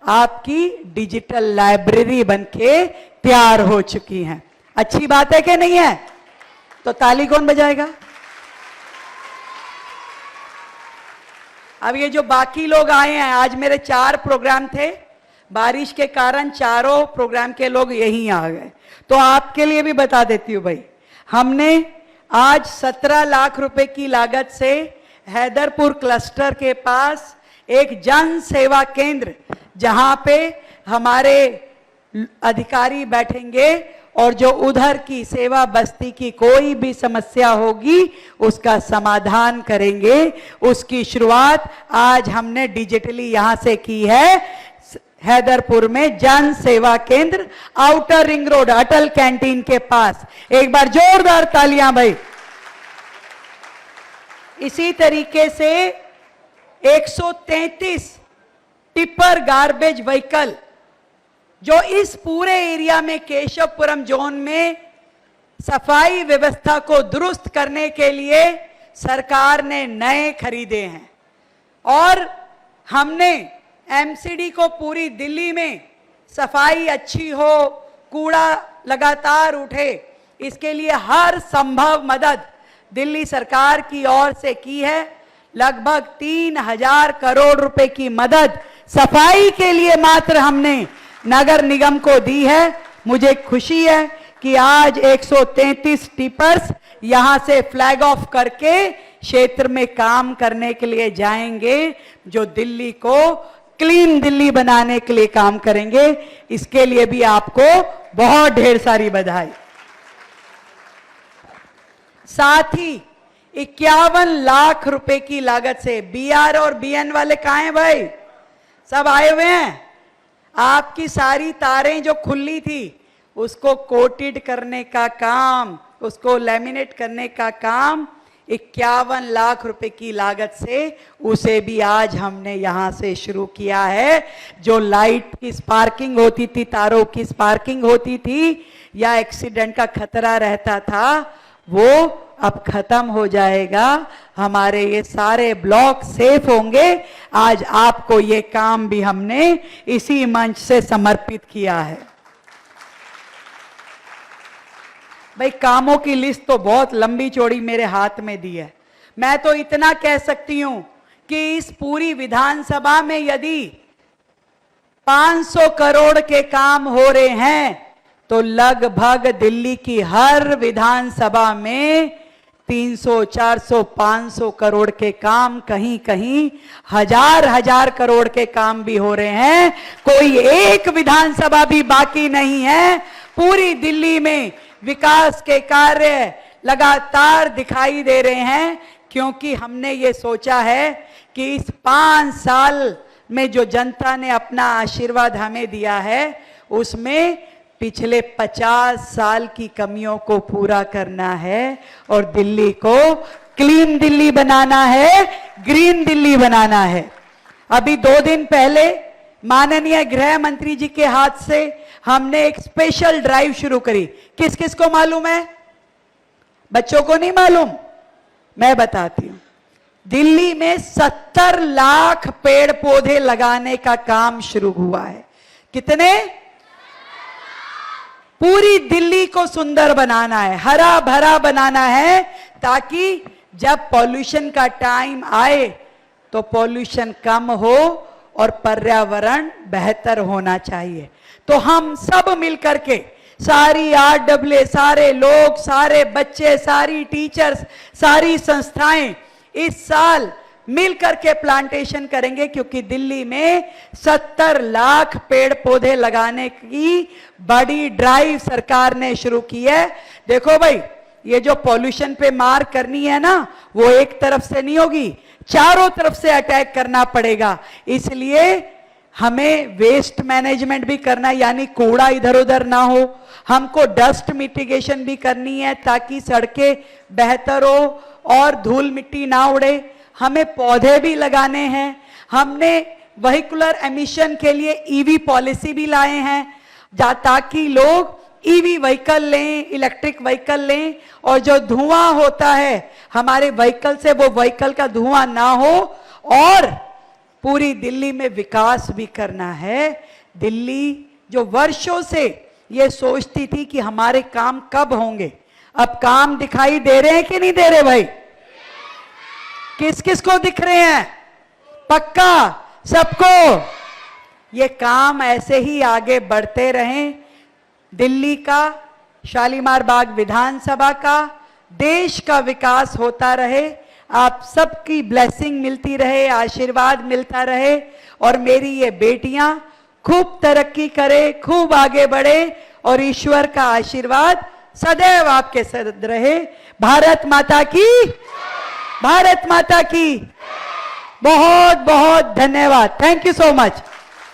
आपकी digital library बनके तैयार हो चुकी हैं। अच्छी बात है कि नहीं है? तो ताली कौन बजाएगा? अब ये जो बाकी लोग आए हैं, आज मेरे 4 प्रोग्राम थे, बारिश के कारण चारों प्रोग्राम के लोग यहीं आ गए, तो आपके लिए भी बता देती हूं भाई, हमने आज 17 लाख रुपए की लागत से हैदरपुर क्लस्टर के पास एक जन सेवा केंद्र, जहां पे हमारे अधिकारी बैठेंगे और जो उधर की सेवा बस्ती की कोई भी समस्या होगी उसका समाधान करेंगे, उसकी शुरुआत आज हमने डिजिटली यहां से की है। हैदरपुर में जन सेवा केंद्र, आउटर रिंग रोड, अटल कैंटीन के पास। एक बार जोरदार तालियां भाई। इसी तरीके से 133 टिपर गार्बेज व्हीकल जो इस पूरे एरिया में केशवपुरम जोन में सफाई व्यवस्था को दुरुस्त करने के लिए सरकार ने नए खरीदे हैं, और हमने एमसीडी को पूरी दिल्ली में सफाई अच्छी हो, कूड़ा लगातार उठे, इसके लिए हर संभव मदद दिल्ली सरकार की ओर से की है। लगभग 3000 करोड़ रुपए की मदद सफाई के लिए मात्र हमने नगर निगम को दी है। मुझे खुशी है कि आज 133 टिपर्स यहां से फ्लैग ऑफ करके क्षेत्र में काम करने के लिए जाएंगे, जो दिल्ली को क्लीन दिल्ली बनाने के लिए काम करेंगे। इसके लिए भी आपको बहुत ढेर सारी बधाई। साथ ही 51 लाख रुपए की लागत से बीआर और बीएन वाले कहां हैं भाई? सब आए हुए हैं। आपकी सारी तारें जो खुली थी उसको कोटेड करने का काम, उसको लैमिनेट करने का काम 51 लाख रुपए की लागत से, उसे भी आज हमने यहां से शुरू किया है। जो लाइट की स्पार्किंग होती थी, तारों की स्पार्किंग होती थी या एक्सीडेंट का खतरा रहता था, वो अब खत्म हो जाएगा। हमारे ये सारे ब्लॉक सेफ होंगे। आज आपको ये काम भी हमने इसी मंच से समर्पित किया है। भाई कामों की लिस्ट तो बहुत लंबी चौड़ी मेरे हाथ में दी है। मैं तो इतना कह सकती हूं कि इस पूरी विधानसभा में यदि 500 करोड़ के काम हो रहे हैं तो लगभग दिल्ली की हर विधानसभा में 300, 400, 500 करोड़ के काम, कहीं कहीं हजार करोड़ के काम भी हो रहे हैं। कोई एक विधानसभा भी बाकी नहीं है। पूरी दिल्ली में विकास के कार्य लगातार दिखाई दे रहे हैं, क्योंकि हमने ये सोचा है कि इस 5 साल में जो जनता ने अपना आशीर्वाद हमें दिया है, उसमें पिछले 50 साल की कमियों को पूरा करना है और दिल्ली को क्लीन दिल्ली बनाना है, ग्रीन दिल्ली बनाना है। अभी 2 दिन पहले माननीय गृह मंत्री जी के हाथ से हमने एक स्पेशल ड्राइव शुरू करी। किस किस को मालूम है? बच्चों को नहीं मालूम? मैं बताती हूं। दिल्ली में 70 लाख पेड़ पौधे लगाने का काम शुरू हुआ है। कितने? पूरी दिल्ली को सुंदर बनाना है, हरा भरा बनाना है, ताकि जब पॉल्यूशन का टाइम आए तो पॉल्यूशन कम हो और पर्यावरण बेहतर होना चाहिए। तो हम सब मिलकर के, सारी आरडब्ल्यू, सारे लोग, सारे बच्चे, सारी टीचर्स, सारी संस्थाएं इस साल मिलकर के प्लांटेशन करेंगे, क्योंकि दिल्ली में 70 लाख पेड़ पौधे लगाने की बड़ी ड्राइव सरकार ने शुरू की है। देखो भाई, ये जो पॉल्यूशन पे मार करनी है ना, वो एक तरफ से नहीं होगी, चारों तरफ से अटैक करना पड़ेगा। इसलिए हमें वेस्ट मैनेजमेंट भी करना, यानी कूड़ा इधर उधर ना हो। हमको डस्ट मिटिगेशन भी करनी है ताकि सड़कें बेहतर हो और धूल मिट्टी ना उड़े। हमें पौधे भी लगाने हैं। हमने व्हीकुलर एमिशन के लिए ईवी पॉलिसी भी लाए हैं, ताकि लोग ईवी व्हीकल लें, इलेक्ट्रिक व्हीकल लें, और जो धुआं होता है हमारे व्हीकल से, वो व्हीकल का धुआं ना हो। और पूरी दिल्ली में विकास भी करना है। दिल्ली जो वर्षों से ये सोचती थी कि हमारे काम कब होंगे, अब काम दिखाई दे रहे हैं कि नहीं दे रहे भाई? किस किस को दिख रहे हैं? पक्का सबको? ये काम ऐसे ही आगे बढ़ते रहें। दिल्ली का, शालीमार बाग विधानसभा का, देश का विकास होता रहे, आप सबकी ब्लेसिंग मिलती रहे, आशीर्वाद मिलता रहे, और मेरी ये बेटियां खूब तरक्की करे, खूब आगे बढ़े, और ईश्वर का आशीर्वाद सदैव आपके साथ रहे। भारत माता की, भारत माता की बहुत बहुत धन्यवाद। Thank you so much.